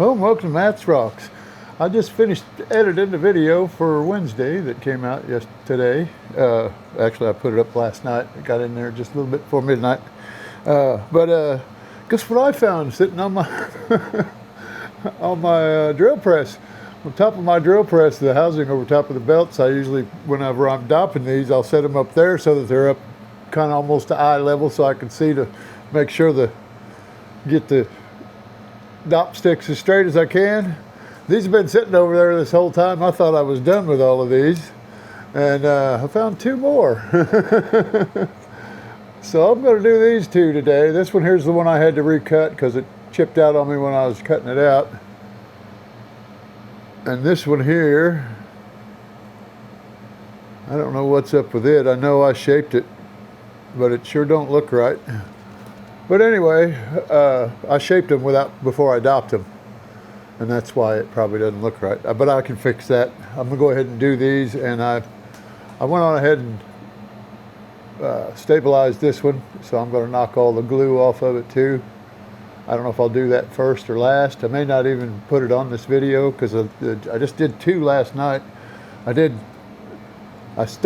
Well, welcome to Matt's Rocks. I just finished editing the video for Wednesday that came out today. Actually, I put it up last night. I got in there just a little bit before midnight. But guess what I found sitting on my on my drill press? On top of my drill press, the housing over top of the belts, I usually, whenever I'm dopping these, I'll set them up there so that they're up kind of almost to eye level so I can see to make sure get the dop sticks as straight as I can. These have been sitting over there this whole time. I thought I was done with all of these, and I found two more. So I'm going to do these two today. This one here's the one I had to recut because it chipped out on me when I was cutting it out. And this one here, I don't know what's up with it. I know I shaped it, but it sure don't look right. But anyway, I shaped them before I dopped them, and that's why it probably doesn't look right. But I can fix that. I'm gonna go ahead and do these, and I went on ahead and stabilized this one, so I'm gonna knock all the glue off of it too. I don't know if I'll do that first or last. I may not even put it on this video because I just did two last night. I was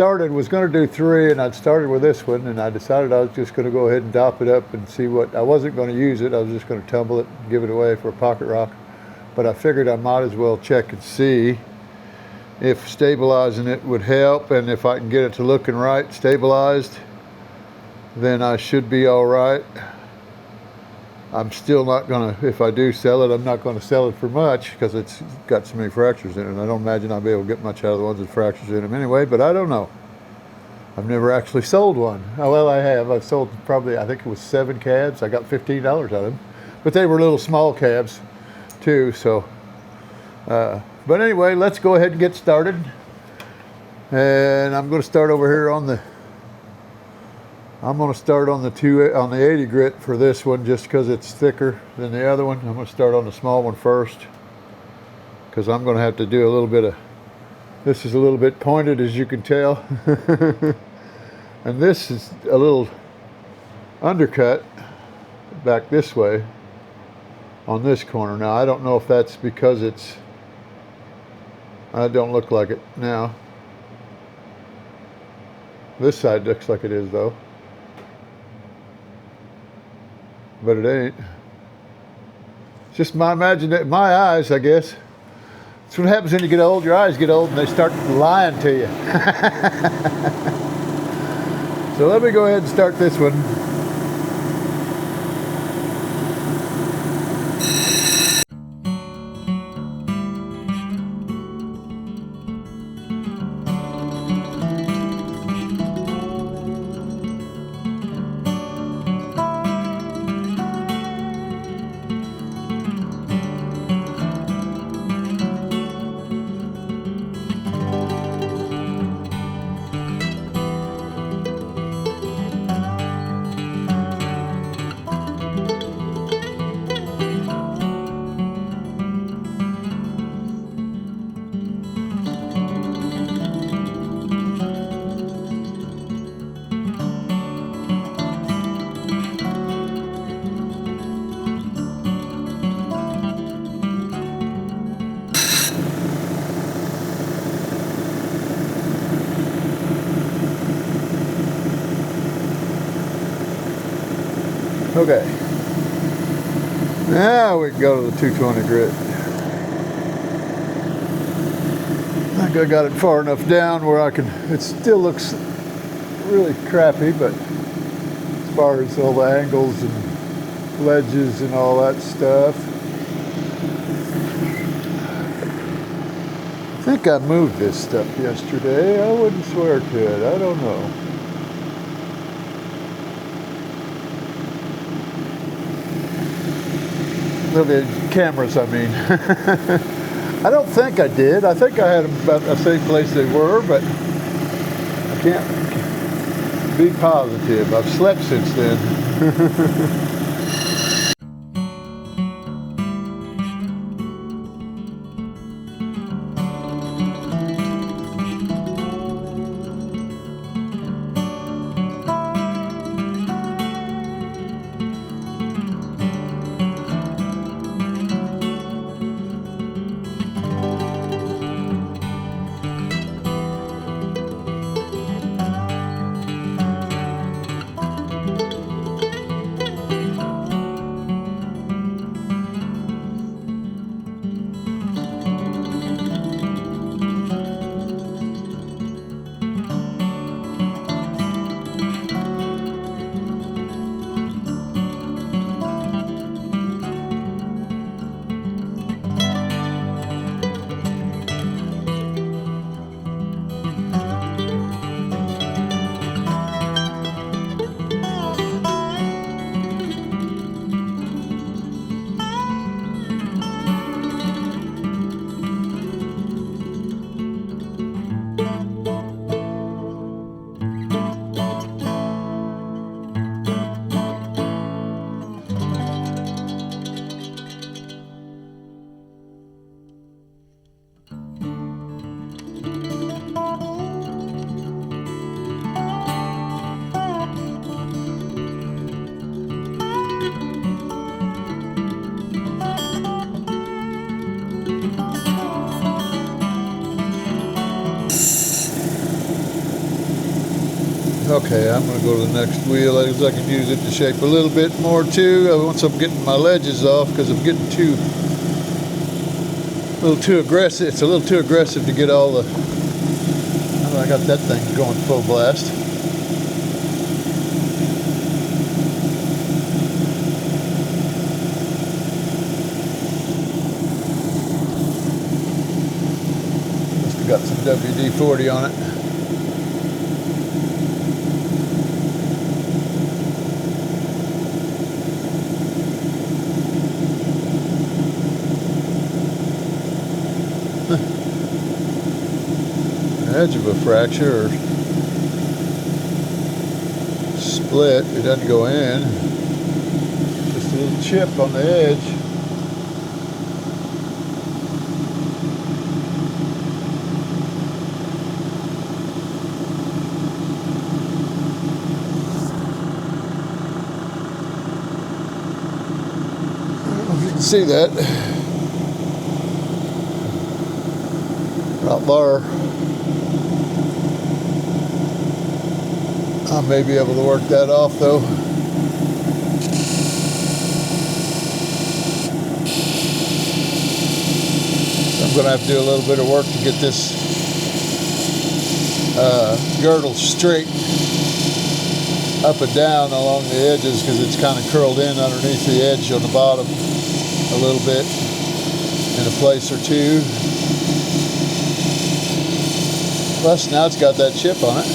going to do three, and I'd started with this one, and I decided I was just going to go ahead and dop it up and see what. I wasn't going to use it. I was just going to tumble it and give it away for a pocket rock. But I figured I might as well check and see if stabilizing it would help, and if I can get it to looking right, stabilized, then I should be all right. I'm still not going to, if I do sell it, I'm not going to sell it for much because it's got so many fractures in it. I don't imagine I'll be able to get much out of the ones with fractures in them anyway, but I don't know. I've never actually sold one. Oh, well, I have. I've sold probably, I think it was 7 cabs. I got $15 out of them. But they were little small cabs too, so. But anyway, let's go ahead and get started. And I'm going to start over here on the 80 grit for this one just because it's thicker than the other one. I'm going to start on the small one first because I'm going to have to do a little bit of, this is a little bit pointed as you can tell. And this is a little undercut back this way on this corner. Now I don't know if that's because I don't look like it now. This side looks like it is though. But it ain't. It's just my eyes, I guess. That's what happens when you get old. Your eyes get old and they start lying to you. So let me go ahead and start this one. Okay, now we can go to the 220 grit. I think I got it far enough down where it still looks really crappy, but as far as all the angles and ledges and all that stuff. I think I moved this stuff yesterday. I wouldn't swear to it, I don't know. The cameras, I mean. I don't think I did. I think I had them about the same place they were, but I can't be positive. I've slept since then. Okay, I'm going to go to the next wheel. I can use it to shape a little bit more too. Once I'm getting my ledges off, because I'm getting a little too aggressive. It's a little too aggressive to get all the. Oh, I got that thing going full blast. Must have got some WD-40 on it. Edge of a fracture or split. It doesn't go in. Just a little chip on the edge. I don't know if you can see that. Right there. I may be able to work that off though. I'm going to have to do a little bit of work to get this girdle straight up and down along the edges, because it's kind of curled in underneath the edge on the bottom a little bit in a place or two. Plus now it's got that chip on it.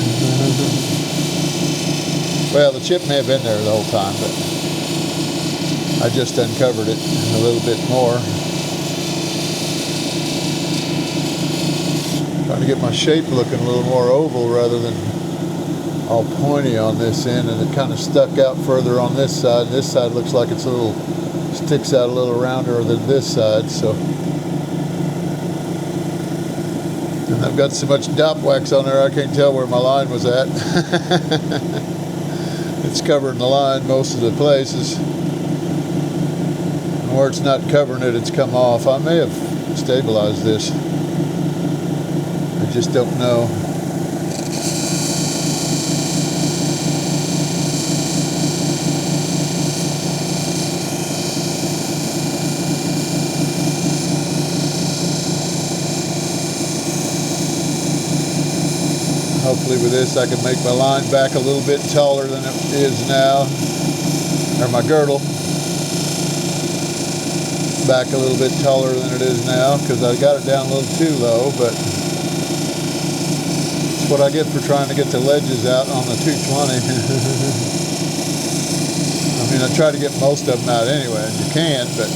Well, the chip may have been there the whole time, but I just uncovered it a little bit more. Trying to get my shape looking a little more oval rather than all pointy on this end, and it kind of stuck out further on this side. This side looks like it's sticks out a little rounder than this side, so. And I've got so much dop wax on there I can't tell where my line was at. It's covering the line most of the places. And where it's not covering it, it's come off. I may have stabilized this. I just don't know. Hopefully with this I can make my line back a little bit taller than it is now, or my girdle back a little bit taller than it is now, because I got it down a little too low, but it's what I get for trying to get the ledges out on the 220. I mean, I try to get most of them out anyway, and you can, but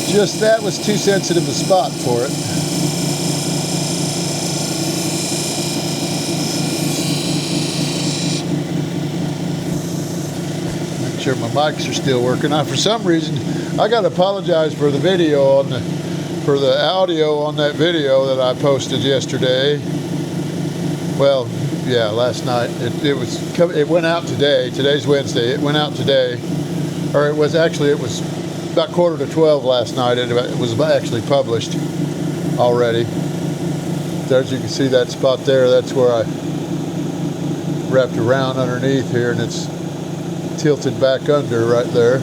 just that was too sensitive a spot for it. Sure my mics are still working. For some reason, I got to apologize for the video for the audio on that video that I posted yesterday. Well, yeah, last night. It went out today. Today's Wednesday. It went out today, or it was about 11:45 last night. It was actually published already. There, as you can see that spot there, that's where I wrapped around underneath here, and it's tilted back under right there.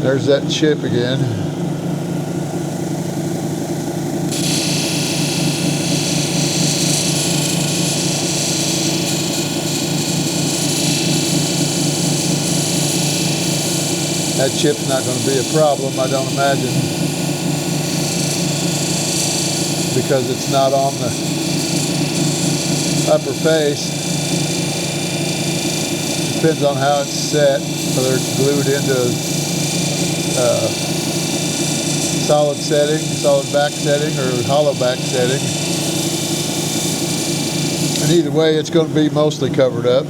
There's that chip again. That chip's not going to be a problem, I don't imagine, because it's not on the upper face. Depends on how it's set, whether it's glued into solid setting, solid back setting, or hollow back setting. And either way, it's going to be mostly covered up.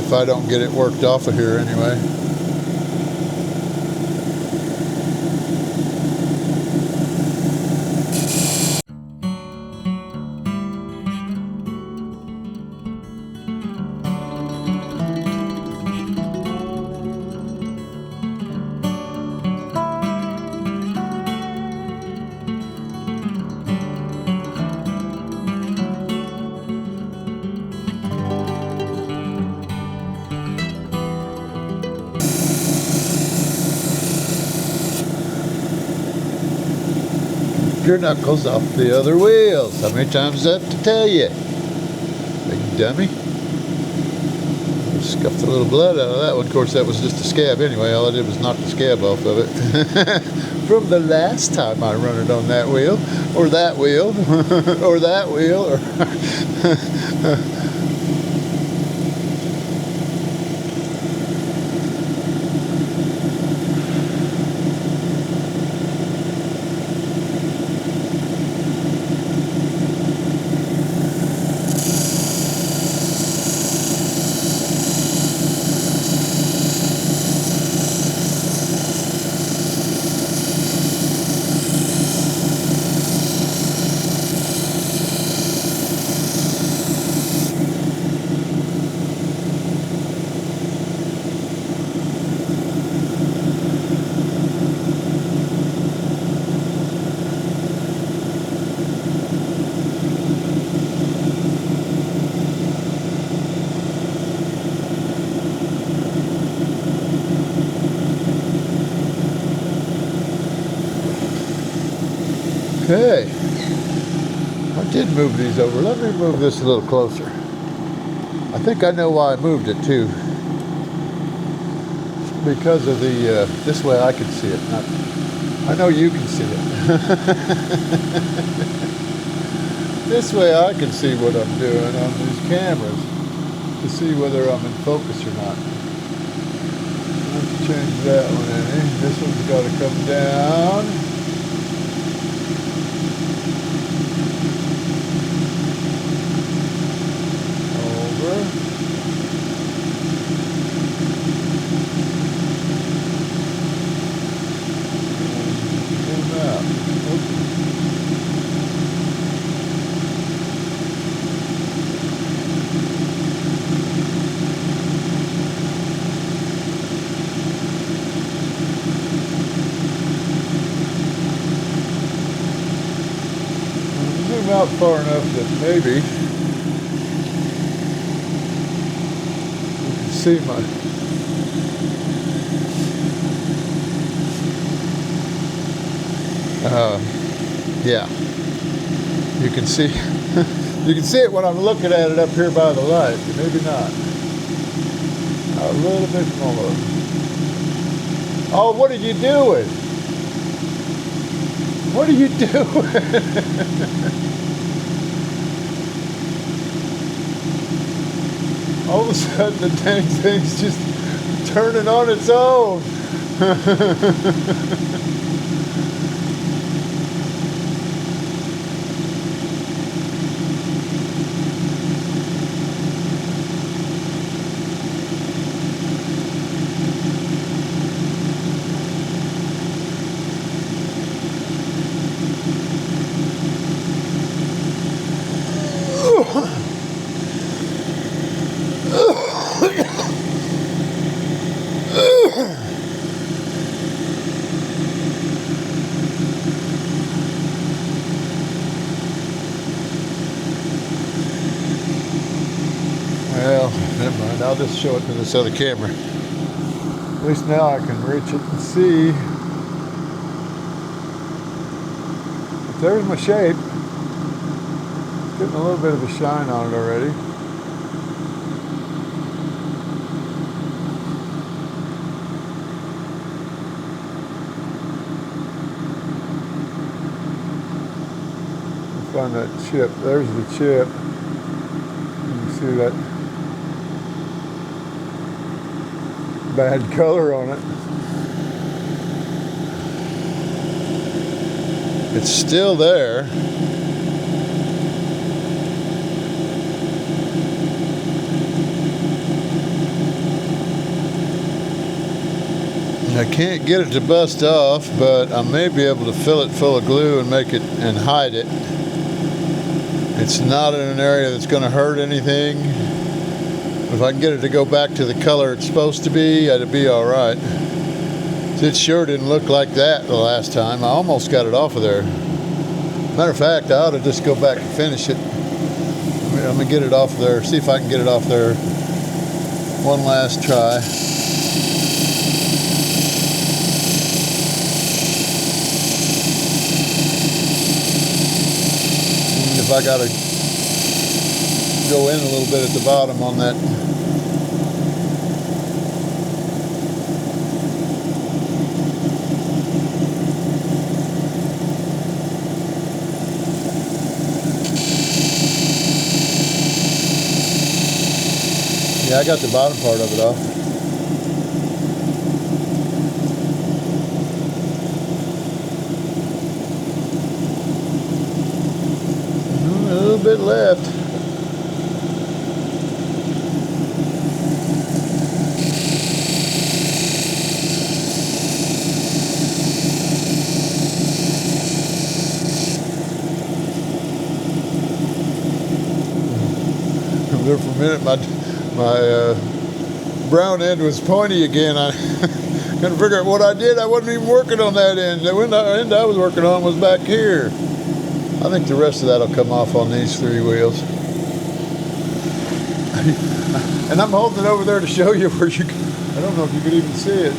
if I don't get it worked off of here anyway. Your knuckles off the other wheels. How many times is that to tell you? Big dummy. Scuffed a little blood out of that one. Of course, that was just a scab anyway. All I did was knock the scab off of it. From the last time I run it on that wheel, or that wheel, or that wheel, or... Okay, I did move these over. Let me move this a little closer. I think I know why I moved it too. Because of the, this way I can see it. I know you can see it. This way I can see what I'm doing on these cameras to see whether I'm in focus or not. Let's change that one, Annie. This one's got to come down. Out far enough that maybe you can see my yeah, you can see you can see it when I'm looking at it up here by the light, but maybe not. A little bit more. Oh, what are you doing? What are you doing? All of a sudden the dang thing's just turning on its own. Well, never mind. I'll just show it to this other camera. At least now I can reach it and see. But there's my shape. It's getting a little bit of a shine on it already. Find that chip. There's the chip. You can see that bad color on it. It's still there. I can't get it to bust off, but I may be able to fill it full of glue and make it and hide it. It's not in an area that's going to hurt anything. If I can get it to go back to the color it's supposed to be, it'd be all right. It sure didn't look like that the last time. I almost got it off of there. Matter of fact, I ought to just go back and finish it. I'm going to get it off of there, see if I can get it off there one last try. And if I got to go in a little bit at the bottom on that. Yeah, I got the bottom part of it off. A little bit left. There for a minute, my brown end was pointy again. I couldn't figure out what I did. I wasn't even working on that end. The end I was working on was back here. I think the rest of that will come off on these 3 wheels. And I'm holding it over there to show you where you can, I don't know if you could even see it.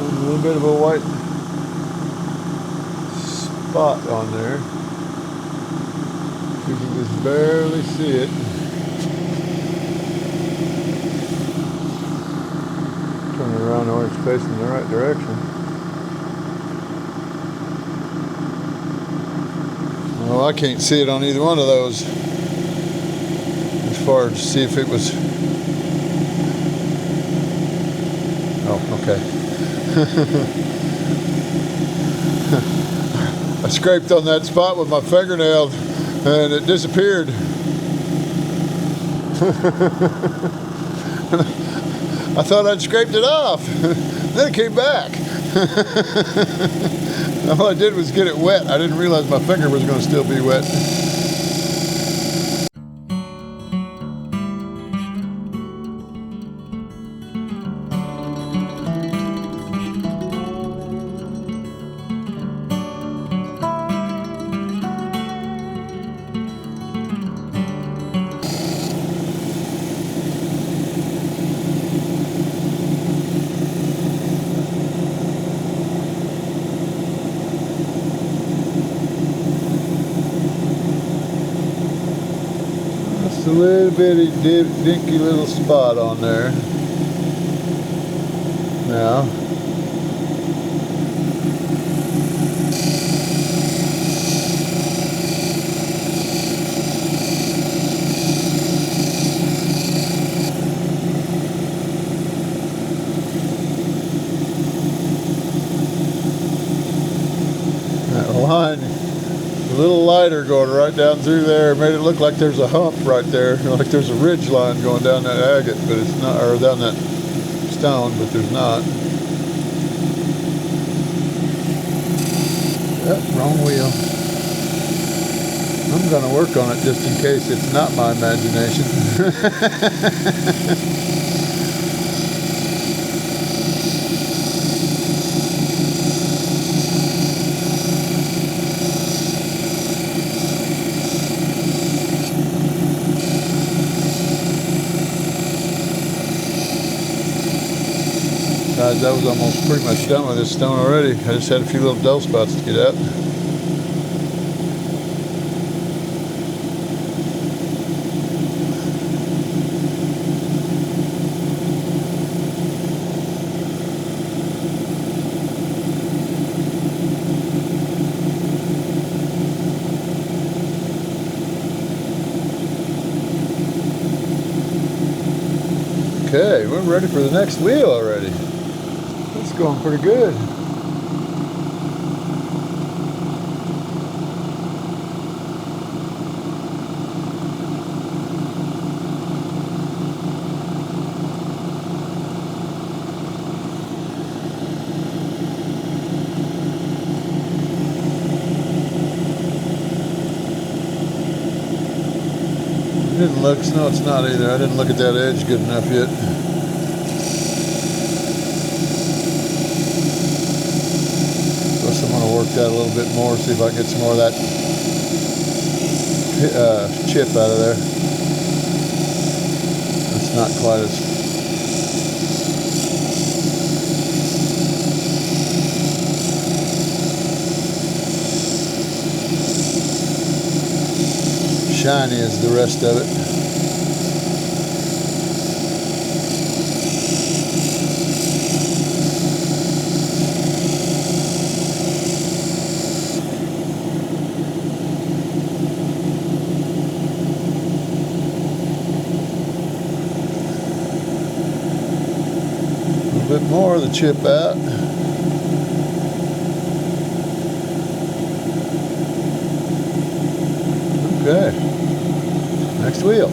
A little bit of a white spot on there. You can just barely see it. Turn it around or it's facing the right direction. Well, I can't see it on either one of those. As far as to see if it was. Oh, okay. I scraped on that spot with my fingernail and it disappeared. I thought I'd scraped it off. Then it came back. All I did was get it wet. I didn't realize my finger was going to still be wet. A little bitty dinky little spot on there. Now that line, a little lighter going right down through there, made it look like there's a hump right there, like there's a ridge line going down that agate, but it's not, or down that stone, but there's not. Yep, wrong wheel. I'm going to work on it just in case it's not my imagination. Guys, I was almost pretty much done with this stone already. I just had a few little dull spots to get out. Okay, we're ready for the next wheel already. It's going pretty good. Didn't look, no it's not either. I didn't look at that edge good enough yet. Plus I'm going to work that a little bit more, see if I can get some more of that chip out of there. It's not quite as... shiny as the rest of it. A little bit more of the chip out. Okay, next wheel.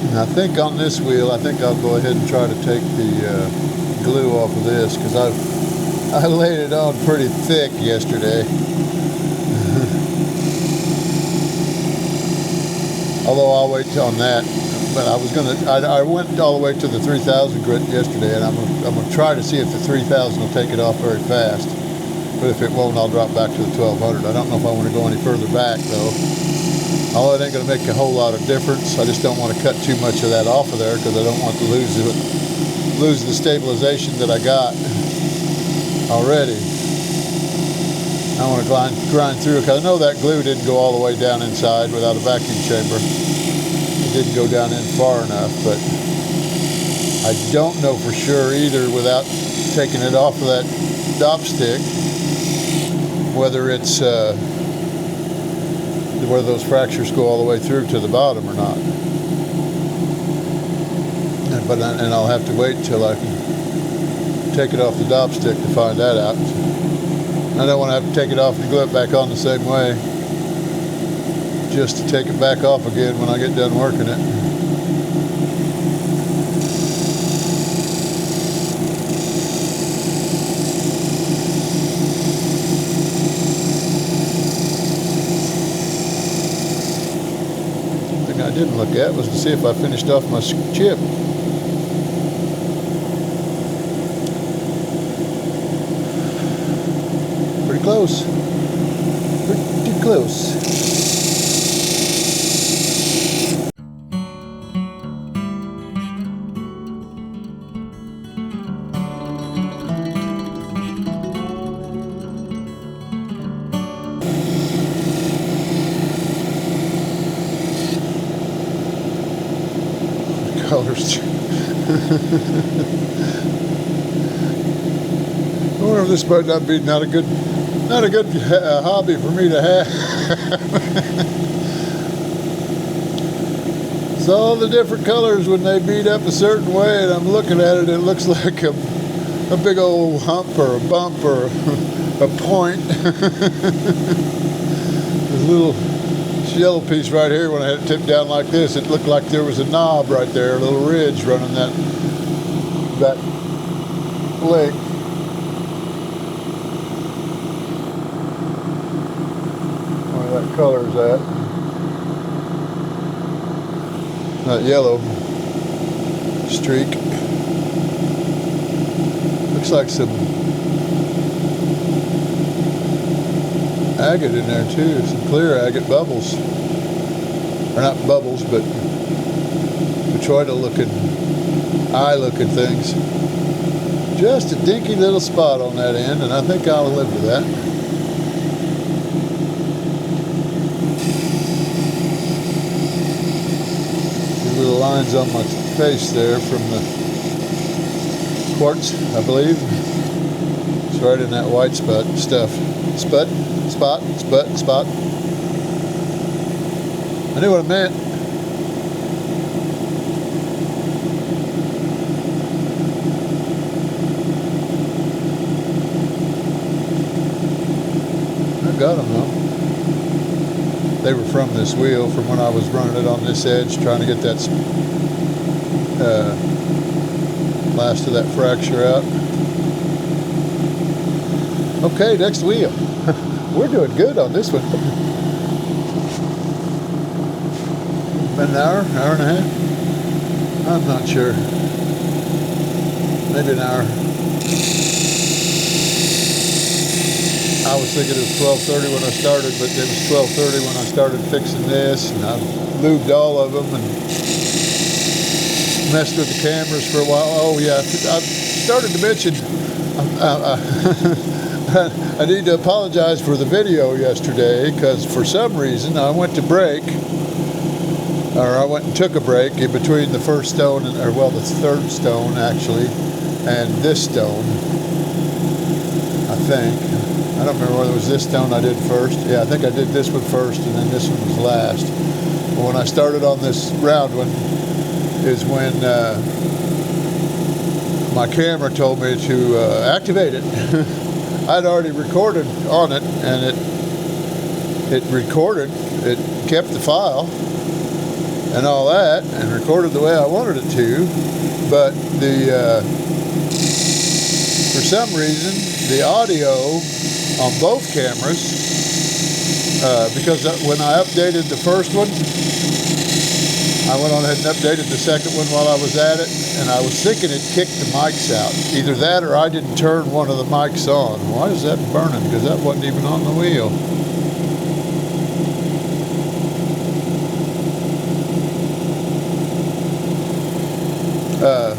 And I think on this wheel, I think I'll go ahead and try to take the glue off of this, because I laid it on pretty thick yesterday. Although I'll wait on that. But I went all the way to the 3000 grit yesterday, and I'm gonna try to see if the 3000 will take it off very fast. But if it won't, I'll drop back to the 1200. I don't know if I want to go any further back though. Although it ain't going to make a whole lot of difference. I just don't want to cut too much of that off of there, because I don't want to lose the stabilization that I got already. I want to grind through it, because I know that glue didn't go all the way down inside without a vacuum chamber. It didn't go down in far enough, but I don't know for sure either without taking it off of that dop stick, whether it's whether those fractures go all the way through to the bottom or not. And I'll have to wait until I can take it off the dop stick to find that out. I don't want to have to take it off and glue it back on the same way, just to take it back off again when I get done working it. I didn't look at was to see if I finished off my chip. Pretty close. Pretty close. Colors. I wonder if this might not be not a good hobby for me to have. It's all the different colors when they beat up a certain way, and I'm looking at it. It looks like a big old hump or a bump or a point. This little yellow piece right here, when I had it tipped down like this, it looked like there was a knob right there, a little ridge running that lake. Where that color's at. That yellow streak. Looks like some agate in there too, some clear agate bubbles. Or not bubbles, but Detroita looking, eye looking things. Just a dinky little spot on that end, and I think I'll live with that. The little lines on my face there from the quartz, I believe. It's right in that white spot stuff. Spot. I knew what it meant. I got them though. They were from this wheel, from when I was running it on this edge, trying to get that last of that fracture out. Okay, next wheel. We're doing good on this one. been an hour and a half? I'm not sure. Maybe an hour. I was thinking it was 12:30 when I started, but it was 12:30 when I started fixing this, and I lubed all of them and messed with the cameras for a while. Oh yeah, I started to mention I need to apologize for the video yesterday, because for some reason I went to break, or I went and took a break in between the first stone, and, or well, the third stone actually, and this stone, I think. I don't remember whether it was this stone I did first. Yeah, I think I did this one first, and then this one was last. But when I started on this round one is when my camera told me to activate it. I'd already recorded on it, and it recorded, it kept the file and all that, and recorded the way I wanted it to, but for some reason the audio on both cameras, because when I updated the first one, I went on ahead and updated the second one while I was at it, and I was thinking it kicked the mics out. Either that or I didn't turn one of the mics on. Why is that burning? Because that wasn't even on the wheel.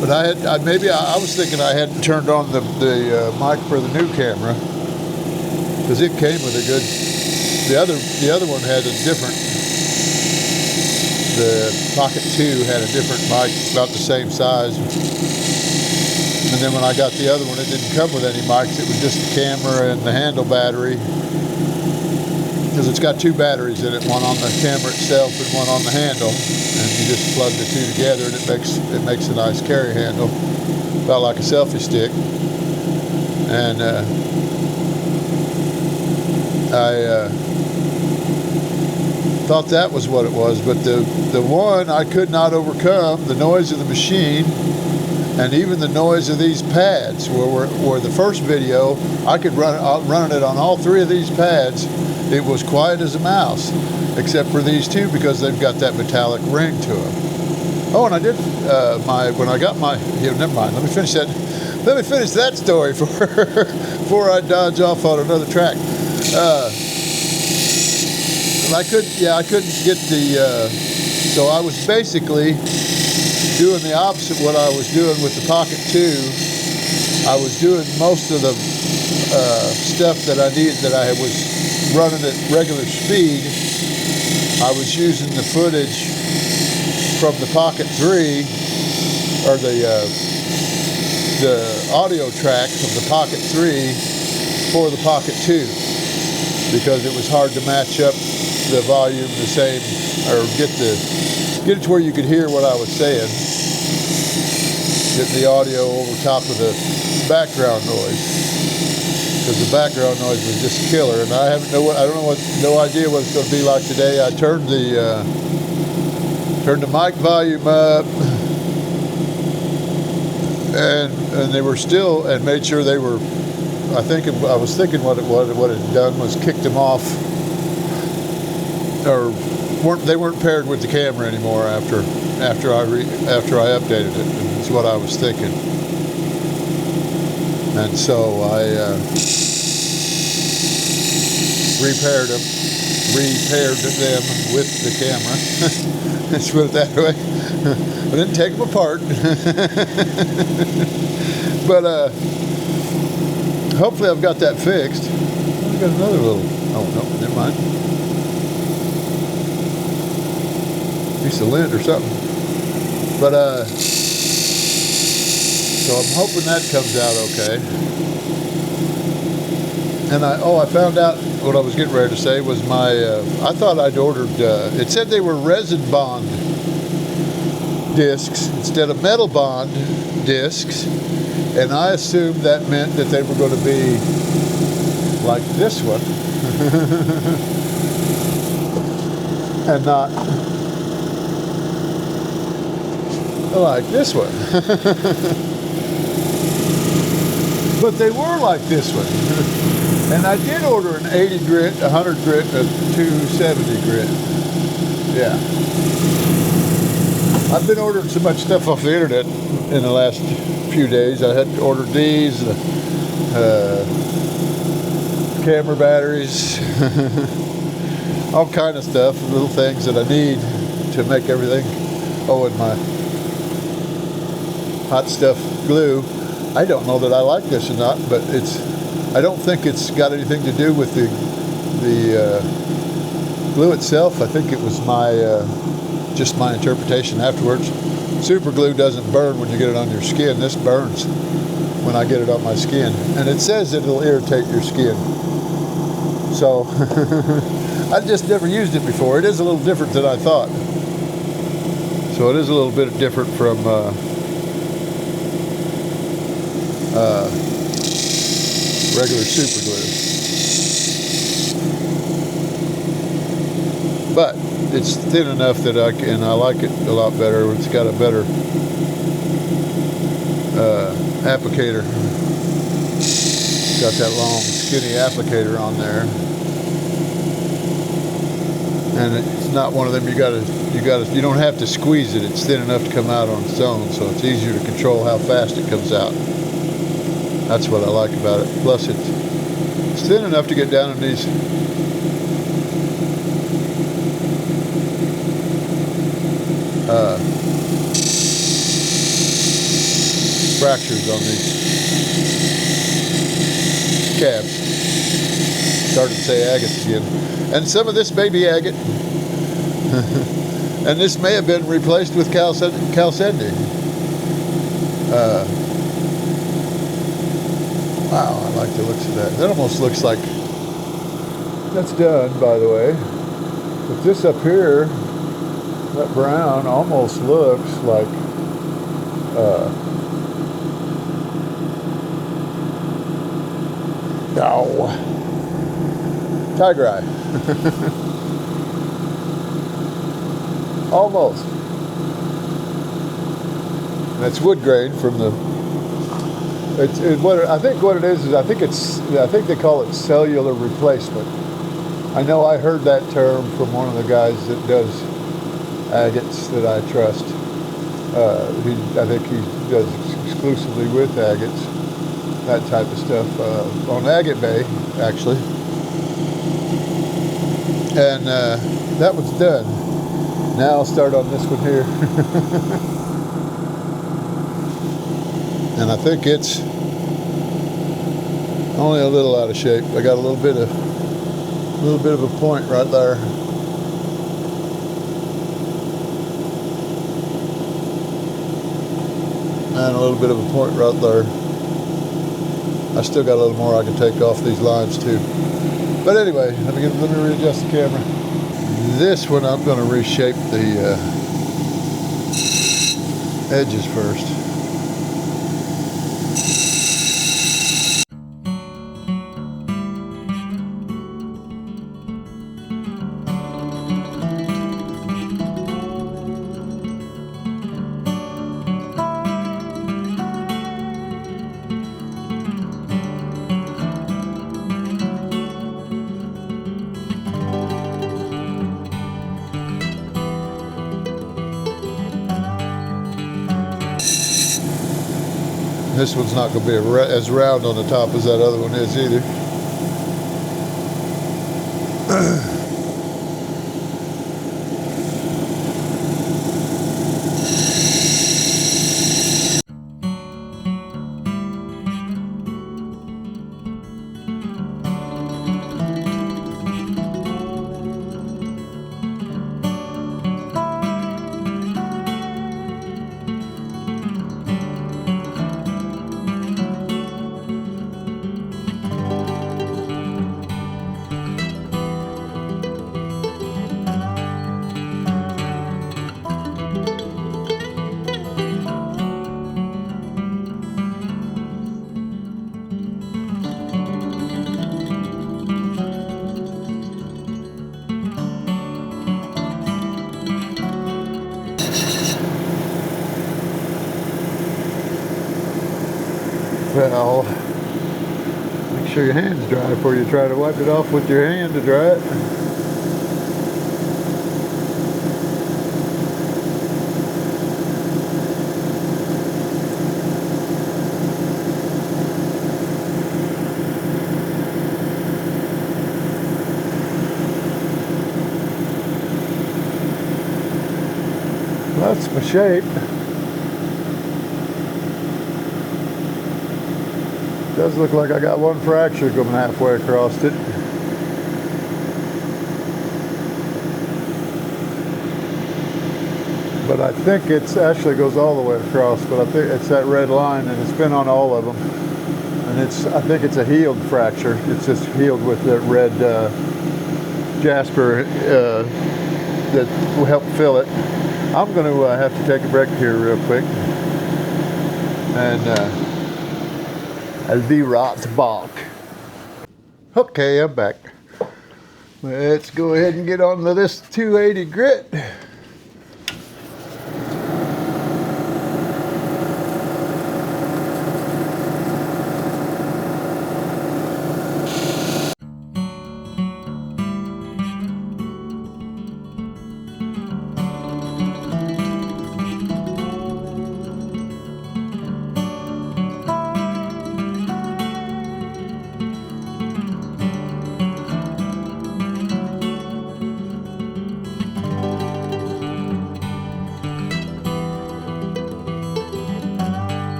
But I was thinking I hadn't turned on the mic for the new camera, because it came with a good. The other one had a different. The Pocket 2 had a different mic, about the same size. And then when I got the other one, it didn't come with any mics. It was just the camera and the handle battery. Because it's got two batteries in it, one on the camera itself and one on the handle. And you just plug the two together, and it makes a nice carry handle, about like a selfie stick. And I thought that was what it was, but the one I could not overcome, the noise of the machine, and even the noise of these pads. Where the first video, I could run it on all three of these pads. It was quiet as a mouse, except for these two, because they've got that metallic ring to them. Oh, and I did when I got my, never mind. Let me finish that story before I dodge off on another track. I couldn't get the, so I was basically doing the opposite of what I was doing with the Pocket 2. I was doing most of the stuff that I needed, that I was running at regular speed. I was using the footage from the Pocket 3, or the audio track from the Pocket 3 for the Pocket 2, because it was hard to match up the volume the same, or get it to where you could hear what I was saying. Get the audio over top of the background noise, because the background noise was just killer. And I no idea what it's going to be like today. I turned the mic volume up, and they were still, and made sure they were. I was thinking what it had done was kicked them off, or they weren't paired with the camera anymore after I updated it. That's what I was thinking. And so I repaired them with the camera. Let's put it that way. I didn't take them apart. But hopefully I've got that fixed. I've got another little, oh no, never mind. Piece of lint or something. But so I'm hoping that comes out okay. And I found out what I was getting ready to say was I thought I'd ordered, it said they were resin bond discs instead of metal bond discs, and I assumed that meant that they were going to be like this one and not like this one. But they were like this one. And I did order an 80 grit, 100 grit, and a 270 grit. Yeah. I've been ordering so much stuff off the internet in the last few days. I had ordered these, camera batteries, all kind of stuff, little things that I need to make everything. Oh, and my hot stuff glue. I don't know that I like this or not, but I don't think it's got anything to do with the glue itself. I think it was just my interpretation afterwards. Super glue doesn't burn when you get it on your skin. This burns when I get it on my skin. And it says it'll irritate your skin. So, I just never used it before. It is a little different than I thought. So it is a little bit different from regular super glue. But it's thin enough that I like it a lot better. It's got a better applicator. It's got that long skinny applicator on there. And it's not one of them you don't have to squeeze it. It's thin enough to come out on its own, so it's easier to control how fast it comes out. That's what I like about it. Plus it's thin enough to get down in these fractures on these cabs. Started to say agates again. And some of this may be agate. And this may have been replaced with chalcedony. Wow, I like the looks of that. That almost looks like that's done, by the way. But this up here, that brown almost looks like tiger eye. Almost. That's wood grain from the. I think what it is I think they call it cellular replacement. I know I heard that term from one of the guys that does agates that I trust. I think he does exclusively with agates, that type of stuff, on Agate Bay, actually. And that one's done. Now I'll start on this one here. And I think it's only a little out of shape. I got a little bit of a point right there. And a little bit of a point right there. I still got a little more I can take off these lines too. But anyway, let me readjust the camera. This one I'm going to reshape the edges first. This one's not going to be as round on the top as that other one is either. Well, make sure your hand's dry before you try to wipe it off with your hand to dry it. a shape. Does look like I got one fracture coming halfway across it. But I think it's actually goes all the way across, but I think it's that red line, and it's been on all of them. And I think it's a healed fracture. It's just healed with the red Jasper that will help fill it. I'm going to have to take a break here real quick. And I'll be right back. Okay, I'm back. Let's go ahead and get on to this 280 grit.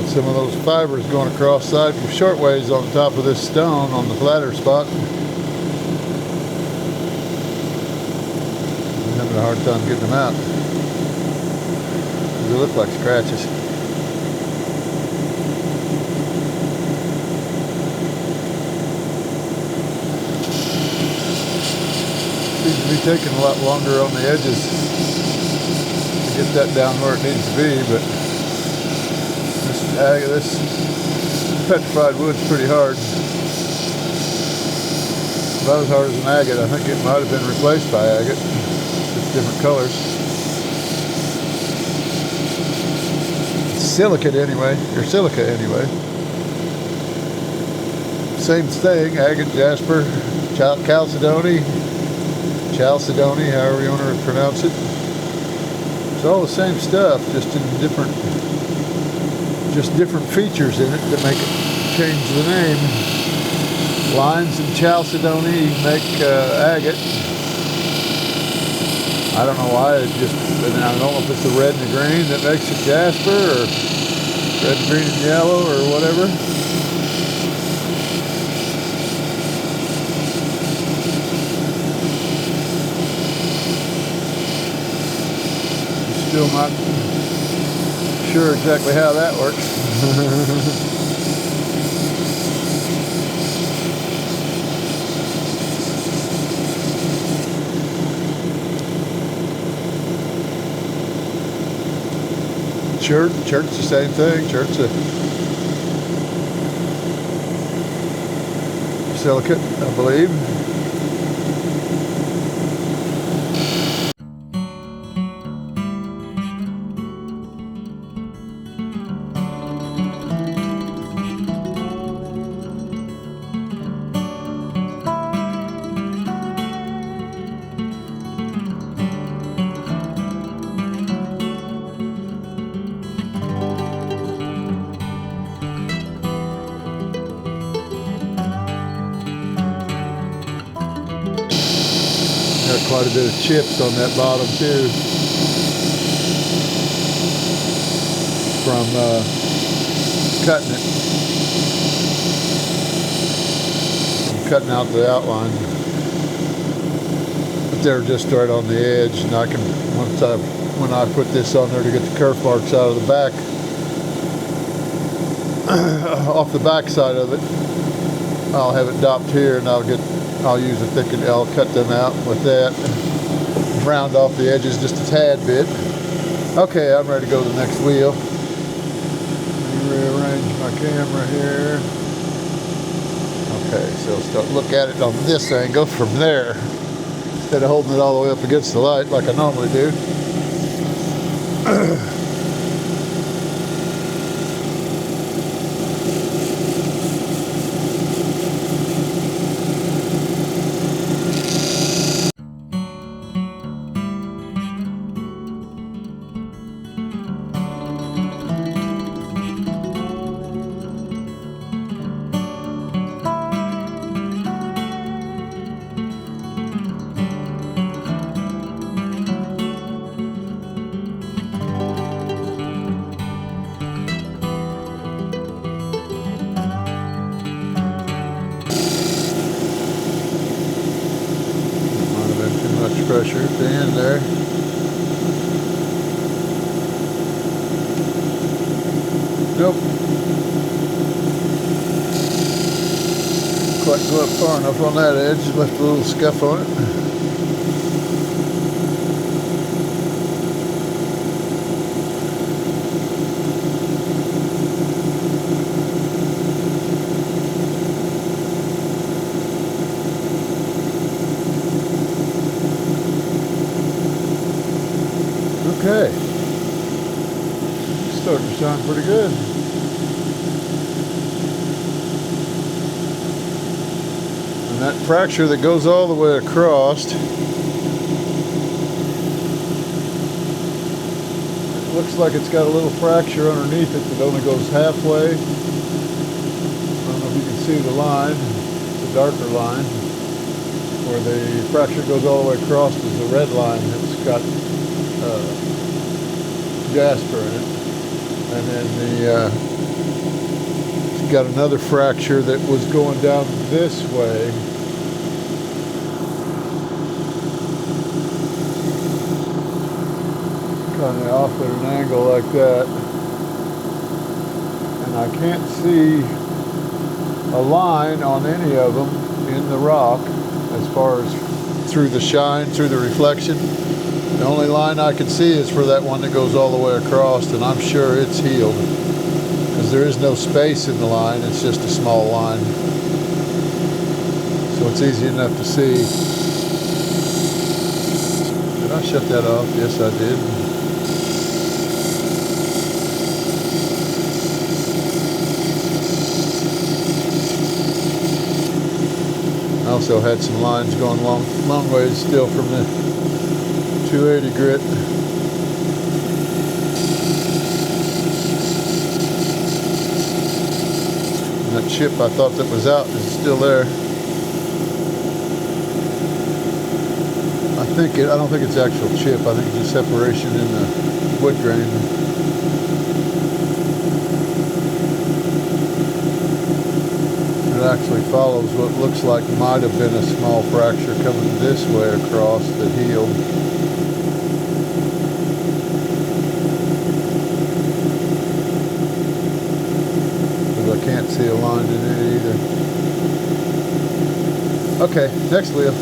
Some of those fibers going across side from short ways on top of this stone on the flatter spot. I'm having a hard time getting them out. They look like scratches. Seems to be taking a lot longer on the edges to get that down where it needs to be, but this petrified wood's pretty hard. About as hard as an agate. I think it might have been replaced by agate. Just different colors. Silicate anyway, or silica anyway. Same thing, agate, jasper, chalcedony, however you want to pronounce it. It's all the same stuff, just in different features in it that make it change the name. Lines and chalcedony make agate. I don't know why. I don't know if it's the red and the green that makes it jasper, or red, green, and yellow, or whatever. Still not sure exactly how that works. Church the same thing. Church a silicate, I believe. Got quite a bit of chips on that bottom too, from cutting it, cutting out the outline. But they're just right on the edge, and I can, when I put this on there to get the kerf marks out of the back, off the back side of it, I'll have it dopped here, and I'll use a thickened, I'll cut them out with that, round off the edges just a tad bit. Okay, I'm ready to go to the next wheel. Rearrange my camera here. Okay, so look at it on this angle from there, instead of holding it all the way up against the light like I normally do. pressure at the end there. Nope. Quite go up far enough on that edge. Left a little scuff on it. Okay. Starting to sound pretty good. And that fracture that goes all the way across, it looks like it's got a little fracture underneath it that only goes halfway. I don't know if you can see the line, the darker line, where the fracture goes all the way across is the red line that's got jasper in it. And then it's got another fracture that was going down this way. Kind of off at an angle like that. And I can't see a line on any of them in the rock as far as through the shine, through the reflection. The only line I can see is for that one that goes all the way across, and I'm sure it's healed because there is no space in the line. It's just a small line, so it's easy enough to see. Did I shut that off? Yes, I did. I also had some lines going long ways still from the 280 grit. And that chip I thought that was out is still there. I don't think it's actual chip. I think it's a separation in the wood grain. It actually follows what looks like might have been a small fracture coming this way across that healed. Because I can't see a line in it either. Okay, next wheel.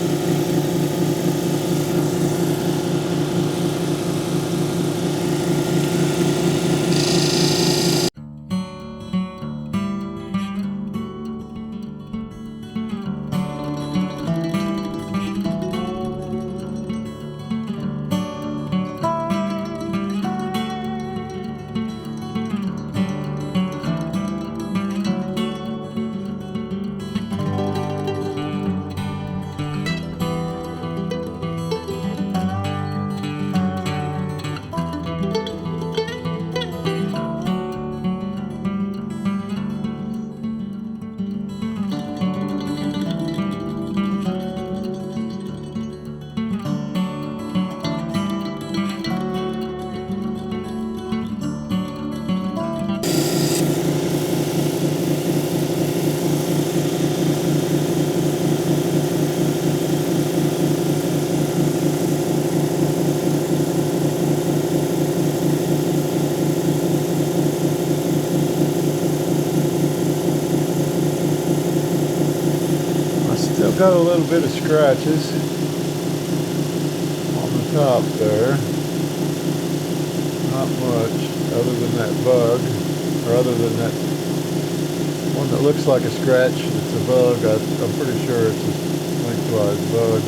Got a little bit of scratches on the top there. Not much, other than that bug, or other than that one that looks like a scratch. It's a bug. I'm pretty sure it's a lengthwise bug.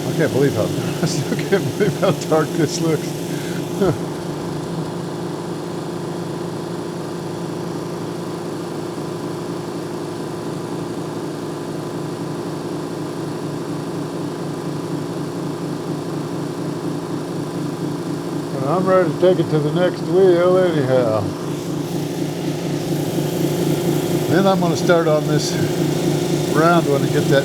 I still can't believe how dark this looks. I'm ready to take it to the next wheel anyhow. Then I'm going to start on this round one and get that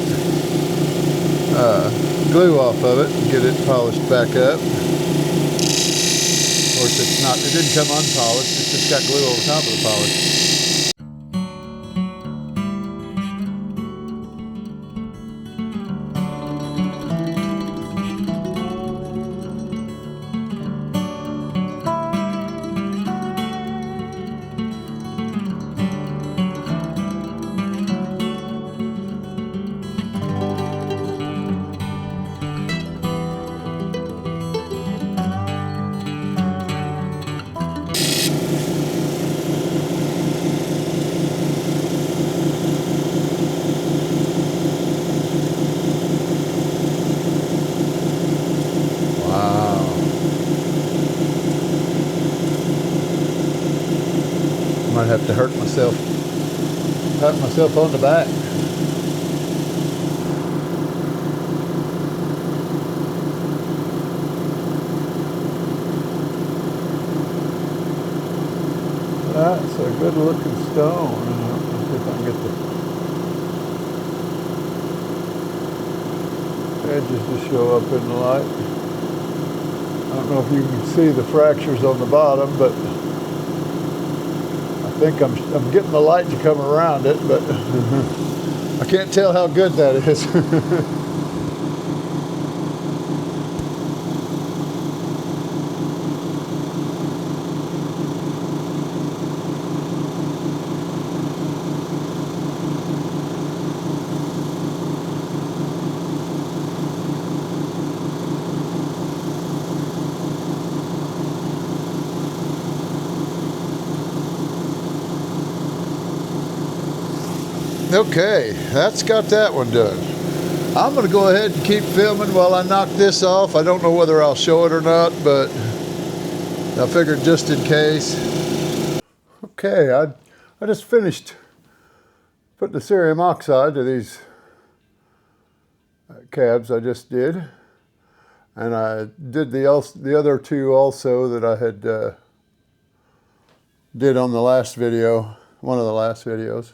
glue off of it and get it polished back up. Of course, it didn't come unpolished, it's just got glue over top of the polish. not to hurt myself on the back. That's a good looking stone. Let's see if I can get the edges to show up in the light. I don't know if you can see the fractures on the bottom, but I think I'm getting the light to come around it, but I can't tell how good that is. Okay, that's got that one done. I'm going to go ahead and keep filming while I knock this off. I don't know whether I'll show it or not, but I figured just in case. Okay, I just finished putting the cerium oxide to these cabs I just did. And I did the other two also that I had did on the last video, one of the last videos.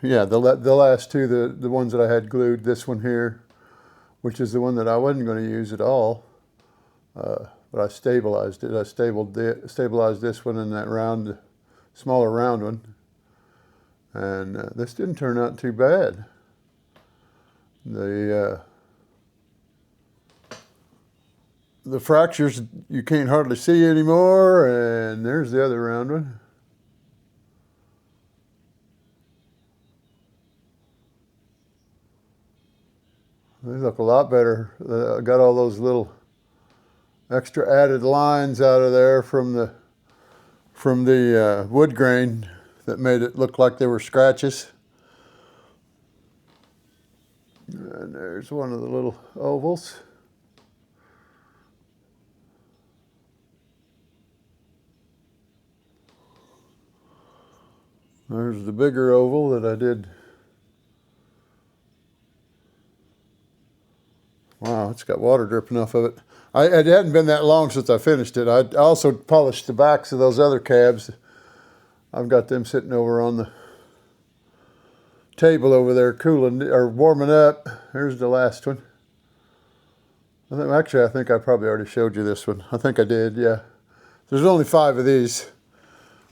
Yeah, the last two, the ones that I had glued, this one here, which is the one that I wasn't going to use at all, but I stabilized it. I stabilized this one in that round, smaller round one, and this didn't turn out too bad. The fractures you can't hardly see anymore, and there's the other round one. They look a lot better. I got all those little extra added lines out of there from the wood grain that made it look like they were scratches. And there's one of the little ovals. There's the bigger oval that I did. Wow, it's got water dripping off of it. It hadn't been that long since I finished it. I also polished the backs of those other cabs. I've got them sitting over on the table over there cooling or warming up. Here's the last one. Actually, I think I probably already showed you this one. I think I did, yeah. There's only 5 of these.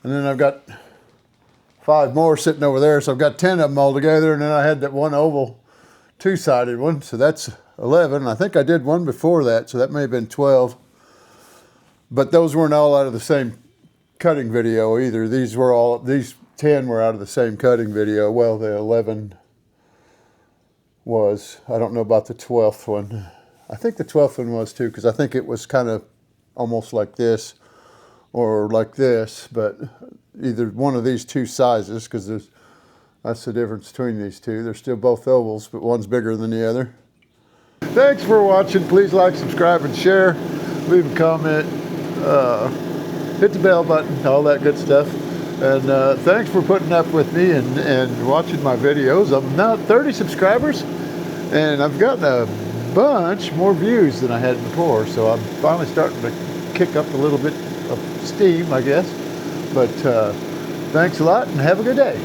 And then I've got 5 more sitting over there. So I've got 10 of them all together. And then I had that one oval two-sided one. So that's 11. I think I did one before that, so that may have been 12. But those weren't all out of the same cutting video either. These 10 were out of the same cutting video. Well, the 11 was. I don't know about the 12th one. I think the 12th one was too, because I think it was kind of almost like this or like this, but either one of these two sizes, because that's the difference between these two. They're still both ovals, but one's bigger than the other. Thanks for watching. Please like, subscribe, and share. Leave a comment. Hit the bell button, all that good stuff. And thanks for putting up with me and watching my videos. I'm now at 30 subscribers, and I've gotten a bunch more views than I had before. So I'm finally starting to kick up a little bit of steam, I guess. But thanks a lot, and have a good day.